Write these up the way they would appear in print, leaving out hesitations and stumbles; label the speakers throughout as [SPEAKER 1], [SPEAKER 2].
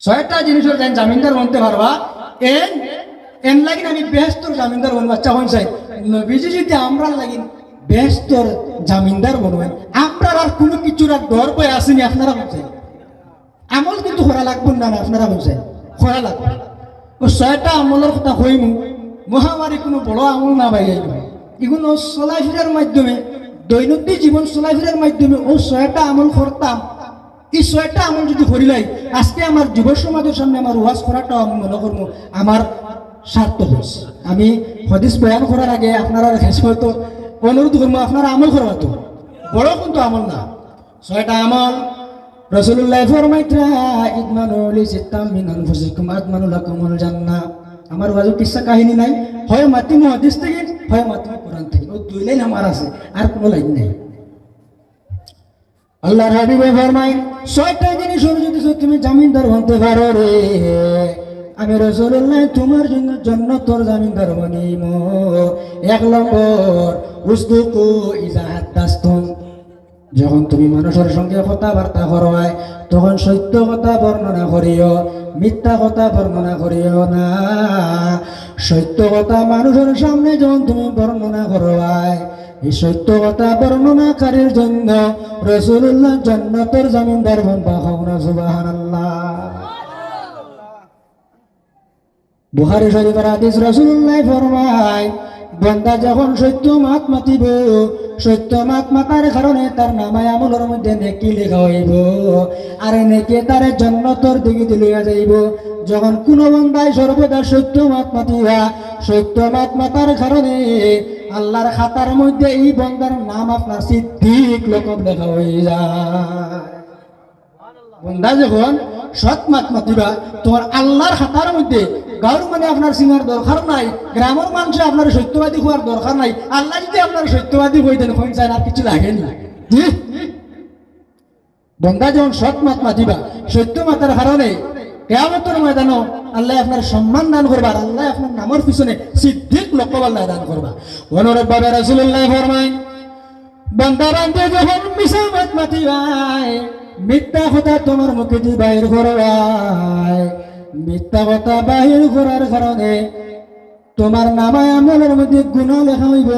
[SPEAKER 1] ছয়টা জিনিসের যেন জামিনদার বনতে পারবা এন এন লাগিন আমি বেহস্তর জামিনদার বন বাচ্চা হন চাই নবীজি যদি আমরা লাগিন বেহস্তর জামিনদার বনবেন আপনার আর কোনো কিছুর আর ডর বই আসেনি আপনারা বলছেন আমল কিন্তু করা লাগবে না আপনারা বলছেন করা লাগবে ও ছয়টা আমলের কথা হইমু মহামারী কোনো বড় আমল না বাইরে এগুলো চলাফেরার মাধ্যমে দৈনন্দিন জীবন চলাফেরার মাধ্যমে ও ছয়টা আমল করতাম এই ছয়টা আমল যদি করিলাই আজকে আমার যুব সমাজের সামনে আমার ওয়াজ করাটাও আমি মনে করবো আমার সার্থক হয়েছে আমি হদিস বয়ান করার আগে আপনারা হয়তো অনুরোধ করবো আপনারা আমল করবা তো বড় কিন্তু আমল না ছয়টা আমল রাসূলুল্লাহ ফরমাইতা ইদমানুল সিত্তাম মিন আনফুসিকুম আদমানুল লাকুমুল জান্নাহ আমার ওয়াজে কিসসা কাহিনী নাই হয় মাতিমু হাদিস থেকে হয় মাতিমু কোরআন থেকে ও দুই লাইন আমার আছে আর কোনো লাইন নেই আল্লাহর হাবিব ফরমায় ছয়টা জিনিস যদি তুমি জামিনদার হতে পারো রে আমি রাসূলুল্লাহ তোমার জন্য জান্নাতের জামিনদার বানিব এক নম্বর উসদুকু ইজা হাদাসতুম যখন তুমি মানুষের সঙ্গে কথাবার্তা করবাই তখন সত্য কথা বর্ণনা করিও মিথ্যা কথা বর্ণনা করিও না সত্য কথা মানুষের সামনে যখন তুমি বর্ণনা করবাই এই সত্য কথা বর্ণনাকারীর জন্য রাসূলুল্লাহ জান্নাতের জামিনদার বানবা না সুবহানাল্লাহ বুখারী শরীফের হাদিস রাসূলুল্লাহ ফরমায় বান্দা যখন সত্য মাত মাতিব সত্য মাত মাতার কারণে তার নামায় আমলের মধ্যে নেকি লেখা হইব আর নেকি তার জান্নাতের দিকে লইয়া যাইব যখন কোন বান্দায় সর্বদা সত্য মাত মাতিবা সত্য মাত মাতার কারণে আল্লাহর খাতার মধ্যে এই বান্দার নাম আপনার সিদ্দিক লকব লেখা হয়ে যায় বান্দা যখন সৎ মাত মাতিবা তোমার আল্লাহর খাতার মধ্যে গাঁর মানে আপনার সিঙ্গার দরকার নাই গ্রামের মানুষে আপনার সত্যবাদী হওয়ার দরকার নাই আল্লাহ যদি আপনার সত্যবাদী হয়ে দেন হয়ে যায় আর কিছু লাগে না বন্দা যখন সৎ মাত মাতিবা সত্য মাতার কারণে কিয়ামতের ময়দানে আল্লাহ আপনার সম্মান দান করবা আল্লাহ আপনার নামের পিছনে সিদ্দিক লকব আল্লাহ দান করবা অনুরূপ ভাবে রাসূলুল্লাহ ফরমায় বান্দা বান্দে যখন মিছা মাত মাতিবাই মিথ্যা কথা তোমার মুখে দিয়ে বাইর করবাই মিথ্যা কথা বাহির করার কারণে তোমার নামায় আমলের মধ্যে গুনাহ লেখা হইব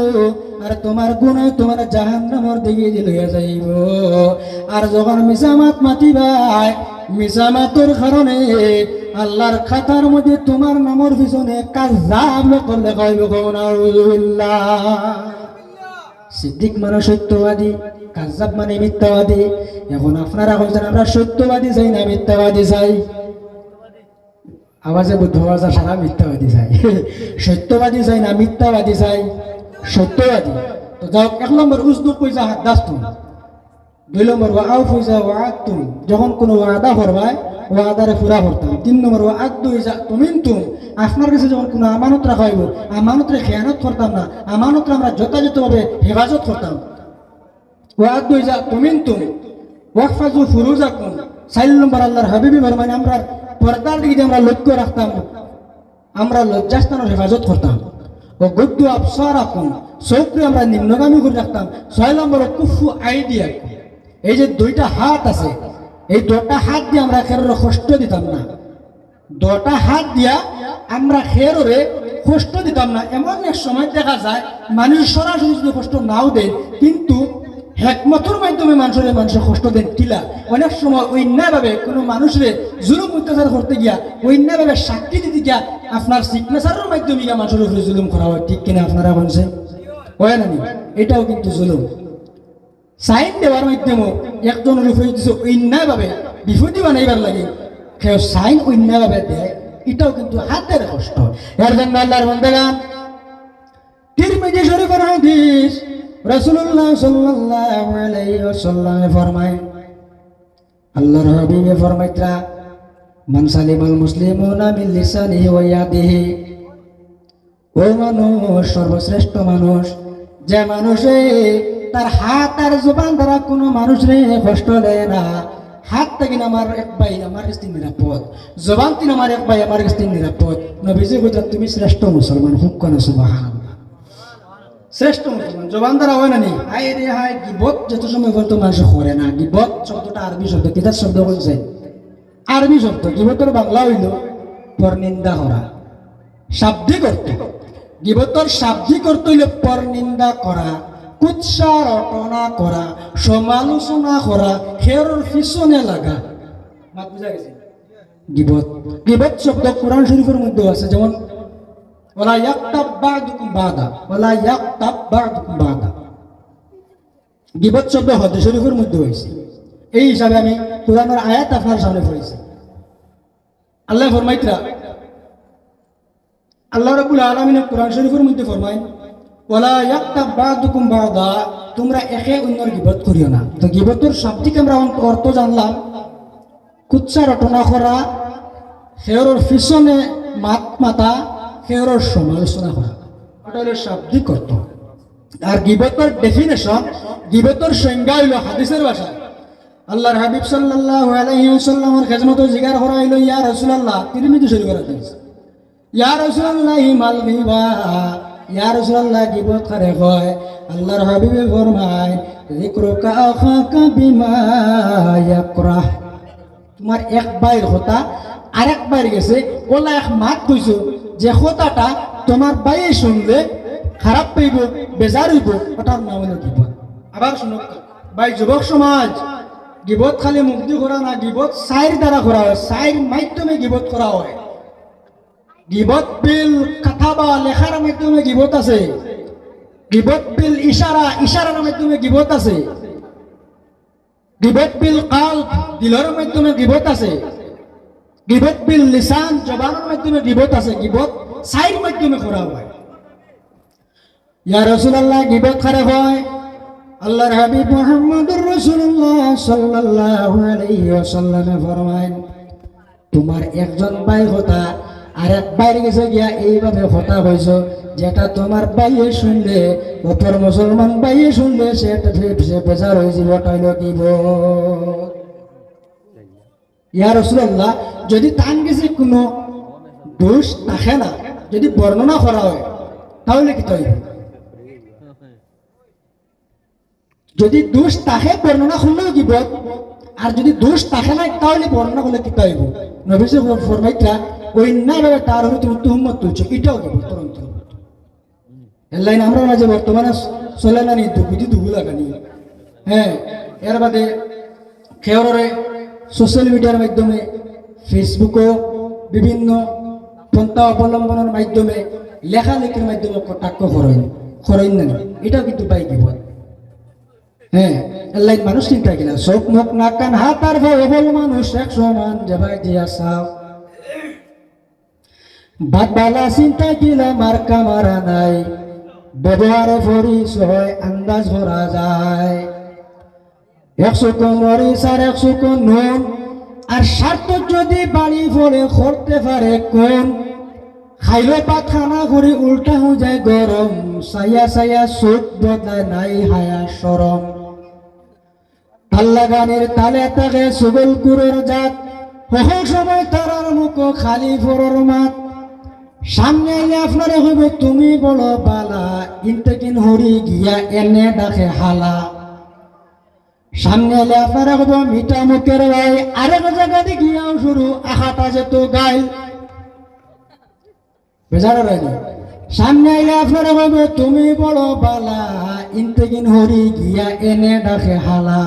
[SPEAKER 1] আর তোমার গুনাহ তোমার জাহান্নামের দিকে লইয়া যাইব আর যখন মিছামাত মাতিবাই মিছামাতের কারণে আল্লাহর খাতার মধ্যে তোমার নামের পিছনে কাযাব লকব লেখা হইব নাউযুবিল্লাহ সিদ্দিক মানে সত্যবাদী কাযাব মানে মিথ্যাবাদী এখন আপনারা বলছেন আমরা সত্যবাদী চাই না মিথ্যাবাদী চাই আওয়াজে বুদ্ধ আওয়াজ সারা মিথ্যাবাদী চাই সত্যবাদী চাই না মিথ্যাবাদী চাই সত্যবাদী তো যাও এক নম্বর উসদুক কইজা হাদাসতুম দুই নম্বর ওয়াআউ কইজা ওয়াআদতুম যখন কোনো ওয়াদা করবাই ওয়াদারে পুরা করতাম তিন নম্বর ওয়াআদু ইজা তুমিনতুম আপনার কাছে যখন কোনো আমানত রাখা হইব আমানতরে খেয়ানত করতাম না আমানতরে আমরা যথাযথভাবে হেফাজত করতাম ওয়াআদু ইজা তুমিনতুম ওয়াহফাজু ফুরুজাকুম চার নম্বর আল্লাহর হাবিবি ফরমায় আমরা পর্দার দিকে আমরা লক্ষ্য রাখতাম আমরা লজ্জাস্থানের হেফাজত করতাম ও গুদ্দু আবসারাকুম চোখকে আমরা নিম্নগামী করে রাখতাম ছয় নম্বর কুফু আইডিয়া এই যে দুইটা হাত আছে এই দুটা হাত দিয়ে আমরা খেরের কষ্ট দিতাম না দুটা হাত দিয়া আমরা খেররে কষ্ট দিতাম না এমন এক সময় দেখা যায় মানুষ সরাসরি যদি কষ্ট নাও দেয় কিন্তু হেকমতের মাধ্যমে মানুষের কষ্ট দেন কিলা অনেক সময় অন্যায়ভাবে কোনো মানুষের জুলুম অত্যাচার করতে গিয়া অন্যায়ভাবে সাক্ষী দিতে গিয়া আপনার সিগনেচারের মাধ্যমে গিয়া মানুষের উপরে জুলুম করা হয় ঠিক কিনা আপনারা বলছেন হয় না এটাও কিন্তু জুলুম সাইন দেওয়ার মাধ্যমে একজনের উপরে কিছু অন্যায়ভাবে বিপত্তি বানাইবার লাগে কেউ সাইন অন্যায়ভাবে দেয় এটাও কিন্তু হাতের কষ্ট এর জন্য আল্লাহর বান্দাগণ তিরমিজি শরীফের হাদিস রাসূলুল্লাহ সাল্লাল্লাহু আলাইহি ওয়াসাল্লাম ফরমায় আল্লাহর হাবিব ফরমাইতা মান সালিমাল মুসলিমুনা মিন লিসানিহি ওয়া ইয়াদিহি ও মানুষ সর্বশ্রেষ্ঠ মানুষ যে মানুষে তার হাত আর জবান দ্বারা কোনো মানুষরে কষ্ট দেয় না হাত থেকে আমার এক ভাই আমার কাছে নিরাপদ জবান তিন আমার এক ভাই আমার কাছে নিরাপদ নবীজি বলেন তুমি শ্রেষ্ঠ মুসলমান হুক কোন সুবহানাল্লাহ শ্রেষ্ঠ মুসলমান জবান দ্বারা হয় না নি হাই রে হাই গিবত যত সময় পর্যন্ত মানুষ করে না গিবত শব্দটা আরবি শব্দ কিতাব শব্দ বলছে আরবি শব্দ, গিবতর বাংলা হইল পরনিন্দা করা, শাব্দিক অর্থ। গিবতর শাব্দিক অর্থ হইল পরনিন্দা করা, কুৎসা রটনা করা, সমালোচনা করা, হেরর পিছনে লাগা। মাত বুঝা গেছে? গিবত, গিবত শব্দ কোরআন শরীফের মধ্যে আছে, যেমন ওয়ালা ইয়াক্তাব বা'দুকুম বা'দা, ওয়ালা ইয়াক্তাব বা'দুকুম বা'দা। গিবত শব্দ হাদিস শরীফের মধ্যে হয়েছে। এই হিসাবে আমি কোরআনের আয়াত আপনার সামনে পড়েছি। আল্লাহ ফরমাইতরা, আল্লাহ রাব্বুল আলামিন কোরআন শরীফের মধ্যে ফরমায় ওয়ালা ইয়াক্তাব বা'দুকুম বা'দা, তোমরা একে অন্যের গিবত করিও না। তো গিবতের শাব্দিক আমরা অর্থ জানলাম, কুৎসা রটনা করা, হেয়রের পিছনে মাত মাতা, হেয়রের সমালোচনা করা, এটা হলো শাব্দিক অর্থ। আর গিবতের ডেফিনেশন, গিবতের সংজ্ঞা হইল হাদিসের ভাষায়। আল্লাহর হাবিব সাল্লাল্লাহু আলাইহি ওয়াসাল্লামের খেজমত জিগার করা হইল, ইয়া রাসূলুল্লাহ, তিরমিজি শরীফ করা হয়েছে, ইয়া রাসূলুল্লাহ মাল গিবা, ইয়া রাসূলুল্লাহ গিবত কারে কয়? আল্লাহর হাবিবে ফরমায় যিকরুকা আখাকা বিমা ইয়াকরাহ, তোমার এক বাইর কথা আরেক বাইর গেছে, ওলা এক মাত কইছো যে কথাটা তোমার বাইয়ে শুনলে খারাপ পাইব, বেজার হইব, ওটার নাম হলো গিবত। আবার শুনো ভাই যুবক সমাজ, গিবত খালি মুক্তি করা না, গিবত সাইর দ্বারা করা হয়, সাইর মাধ্যমে গিবত করা হয়। গিবত বিল কাথাবা, লেখার মাধ্যমে গিবত আছে। গিবত বিল ইশারা, ইশারার মাধ্যমে গিবত আছে। গিবত বিল কালব, দিলের মাধ্যমে গিবত আছে। গিবত বিল লিসান, জবানের মাধ্যমে গিবত আছে। গিবত সাইর মাধ্যমে করা হয়। ইয়া রাসূলুল্লাহ গিবত কারে হয়? আল্লাহর হাবিব মুহাম্মদুর রাসূলুল্লাহ সাল্লাল্লাহু আলাইহি ওয়াসাল্লাম ফরমায়, তোমার একজন ভাই কথা আরেক ভাইয়ের কাছে গিয়া এইভাবে কথা কইছো, যেটা তোমার ভাইয়ে শুনলে, অপর মুসলমান ভাইয়ে শুনলে সেটা সে বেজার হয়েছিল, ওটা হইল গিবত। ইয়া রাসূলুল্লাহ, যদি তার কাছে কোনো দোষ থাকে না, যদি বর্ণনা করা হয়, তাহলে কি তৈরি? যদি দোষ তাকে বর্ণনা করলেও গিবত, আর যদি দোষ তাকে নাই তাহলে বর্ণনা করলে কি পাইব? নবী ফরমাইতরা অন্যায়ভাবে তার হয়ে তুমি তুহমত তুলছো, এটাও গিবত অন্তর্ভুক্ত। এর লাইন আমরা মাঝে বর্তমানে চলে না নি, দুপুদি দুবু লাগানি। হ্যাঁ, এর বাদে খেয়রে সোশ্যাল মিডিয়ার মাধ্যমে, ফেসবুকও বিভিন্ন পন্থা অবলম্বনের মাধ্যমে, লেখালেখির মাধ্যমে কটাক্ষ করেন না, এটাও কিন্তু পাই গিবত। হ্যাঁ, আল্লাহ মানুষ চিন্তা কিনা, চোখ মুখ নাক কান হাত আর ভল মানুষ এক সমান যাবাই দিয়া চাও, বাদ বালা চিন্তা কিলা মার্কা মারা নাই, ব্যবহারে পরিচয় আন্দাজ করা যায়। 100 মরিচ আর 100 নুন, আর স্বার্থ যদি বাড়ি পড়ে করতে পারে কোন, খাইলে পাখানা করে উল্টা হয়ে যায় গরম, সাইয়া সাইয়া চোখ বদলায় নাই হায়া সরম। আল্লাহ গানের তালে তাকে সুগল কুরের জাত, হল সময় তারার মুখ খালি ফরর মাত, সামনে এলে আপনারে হইব তুমি বড় বালা, ইন্তেকিন হরি গিয়া এনে ডাকে হালা। সামনে এলে আপনারা হইব মিঠা মুখের ভাই, আরেক জায়গাতে গিয়াও শুরু আহাটা যেত গাইল, বেজার রাইনি। সামনে এলে আপনারা হইব তুমি বড় বালা, ইন্তেকিন হরি গিয়া এনে ডাকে হালা।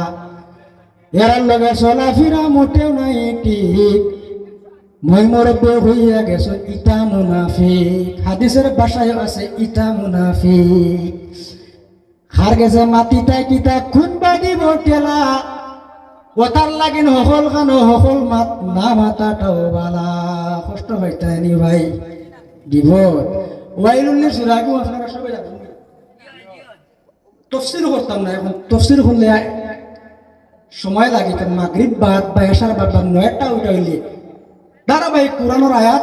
[SPEAKER 1] এরার লগে চলাফিরা মোটেও নাই ঠিক, মই মরবে হইয়া গেছ ইটা মুনাফিক। হাদিসের ভাষায় আছে ইটা মুনাফিক। হার গেছে মাটিটাই কিতা খুন বাগিব টেলা, ওটার লাগিন হকল খানো হকল মাত না মাতাটাও বালা। কষ্ট হইতাই নি ভাই গিবত। ওয়াইলুল্লি সুরাগু আপনারা সবাই জানেন, তফসির করতাম না, এখন তফসির করলে সময় লাগে, মাগরিব বাদ বা এশার বাদ বা 9টা ওইটা হইলে ধারাবাহিক কোরআনের আয়াত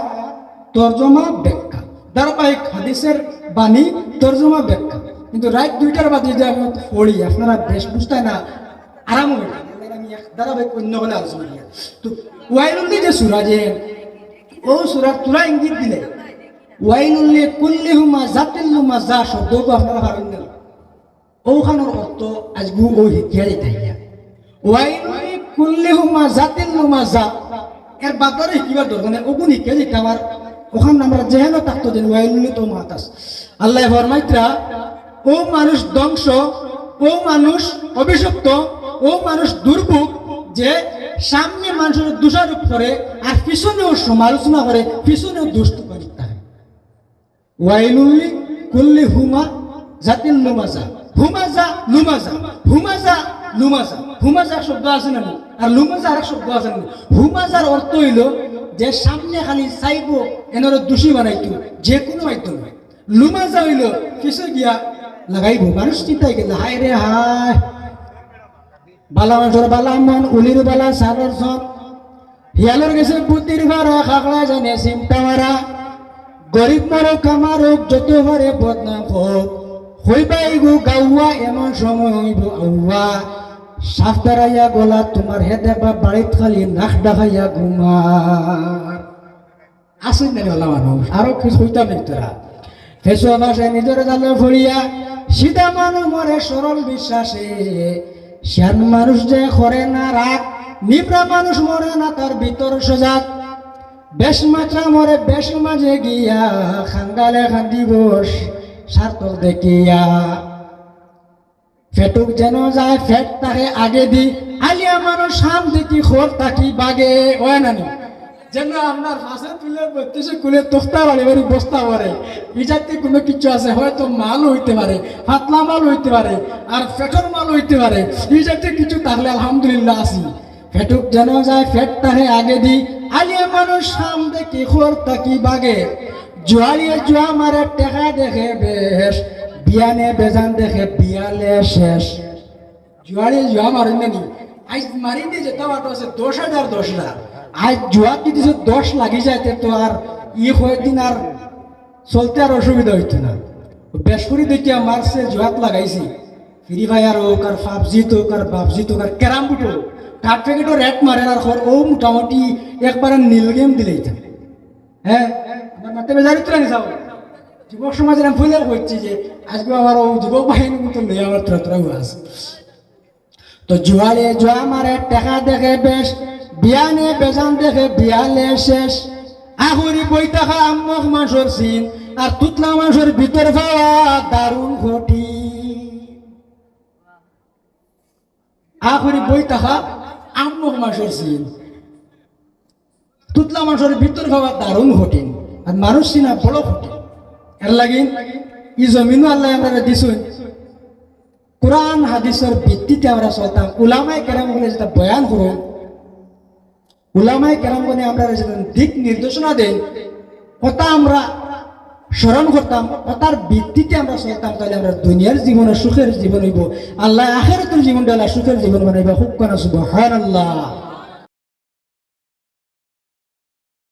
[SPEAKER 1] তর্জমা ব্যাখ্যা, ধারাবাহিক হাদিসের বাণী তর্জমা ব্যাখ্যা। কিন্তু রাত 2টার বাদে যে আমি পড়ি, আপনারা বেশ বুঝতেই না, আরাম হয়ে আমি ধারাবাহিক অন্য হলে আলোচনা করি। তো ওয়াইলুল্লি যে সুরা, যে ও সুরার তুলা ইঙ্গিত দিলে ওয়াইলুল্লি কুল্লি হুমা জাতিল্লুমা যা শব্দকে আপনারা পারেন না, ওখানোর অর্থ আজগু ও শিক্ষা দিতে ওয়াইলুল্লি কুল্লি হুমা জাতিল্লুমা যা, এর বাদরে কিবার দরকার নেই ওগুনি কে যেটা আমার ওখান আমরা যেহেন থাকতো যেন ওয়াইলুল তো মাতাস আল্লাহ ফরমাইতরা ও মানুষ ধ্বংস ও মানুষ অভিশপ্ত ও মানুষ দুর্ভোগ যে সামনে মানুষের দোষারোপ করে আর পিছনেও সমালোচনা করে পিছনেও দুষ্ট করে ওয়াইলুল্লি কুল্লি হুমা জাতিল লুমাজা হুমাজা লুমাজা হুমাজা লুমাজা হুমাজা শব্দ আছে না আর লুমাজা আর শব্দ আছে না হুমাজার অর্থ হইল যে সামনে খালি চাইব এনার দোষী বানাইতো যে কোনো মাধ্যম লুমাজা হইল পিছনে গিয়া লাগাইব মানুষ চিন্তাই গেল হায় রে হায় বালা মানুষের বালা মন উলির বালা সারের সন হিয়ালোর গেছে বুদ্ধির ভাড়া খাগড়া জানে চিন্তা মারা গরিব মারো কামারক যত হরে বদনাম হোক হইবাই গো গাউয়া এমন সময় হইব আউয়া সাফ দাঁড়াইয়া গলা তোমার হেদে বা বাড়িত খালি নাক ডাকাইয়া ঘুমার আসেন না ওলা মানুষ আরো কিছু হইতাম নেই তোরা ফেসুয়া ভাষায় নিজের জালে ফড়িয়া সিধা মানুষ মরে সরল বিশ্বাসে শ্যান মানুষ যে করে না রাগ নিবরা মানুষ মরে না তার ভিতর সজাগ বেশ মাত্রা মরে বেশ মাঝে গিয়া খাঙ্গালে খান্দি বস সার্থক দেখিয়া ফেটুক যেন যায় ফেট তাকে আগে দি আলিয়া মানুষ সাম দেখি খোর তাকি বাগে ওয় নানি যেন আপনার ফাঁসে তুলে বত্রিশে কুলে তোফতা বাড়ি বাড়ি বস্তা পরে এই জাতীয় কোনো কিছু আছে হয়তো মাল হইতে পারে পাতলা মাল হইতে পারে আর ফেটর মাল হইতে পারে এই জাতীয় কিছু তাহলে আলহামদুলিল্লাহ আসি ফেটুক যেন যায় ফেট তাকে আগে দি আলিয়া মানুষ সাম দেখি খোর তাকি বাগে জোয়ালিয়ে জোয়া মারে টেকা দেখে বেশ বিয়ানে বেজান দেখে বিয়ালে শেষ জোয়ালিয়ে জোয়া মারেন নানি আজ মারি দিয়ে যেতে বাটো আছে 10,000 আজ জোয়া কি দিছে 10 লাগি যাইতে তো আর কয়েকদিন আর চলতে আর অসুবিধা হইতো না বেশ করে দেখিয়া মারছে জোয়াত লাগাইছি ফ্রি ফায়ার হোক আর পাবজি তো আর বাবজি তো আর ক্যারাম বুট কাঠ প্যাকেটও রেট মারে আর ও মোটামুটি একবার নীল গেম দিলেই থাকে হ্যাঁ আমার মাঠে বেজারি তোরা নিছাও যুবক সমাজের আমি ফুলে করছি যে আজকে আমার ও যুবক বাহিনীর মতো নেই আমার তোরা আছে তো জোয়ালে জোয়া মারে টেকা দেখে বেশ বিয়ানে বেজান দেখে বিয়ালে শেষ আহুরি বই টাকা আম্মক মাসর সিন আর তুতলা মাসের ভিতর পাওয়া দারুণ ঘটি আহুরি বই টাকা আম্মক মাসর সিন তুতলা মাসের ভিতর পাওয়া দারুণ ঘটিন আর মানুষ সিনা বড় ঘটিন এর লাগিন ই জমিনও আল্লাহ আমরা দিছুন কোরআন হাদিসের ভিত্তিতে আমরা চলতাম উলামায়ে কেরাম বলে যেটা বয়ান করুন উলামায়ে কেরাম বলে আমরা দিক নির্দেশনা দেন কথা আমরা স্মরণ করতাম কথার ভিত্তিতে আমরা চলতাম তাহলে আমরা দুনিয়ার জীবনে সুখের জীবন হইব আল্লাহ আখিরাতের জীবনটা আল্লাহ সুখের জীবন বানাইবা খুব কোন সুবহানাল্লাহ।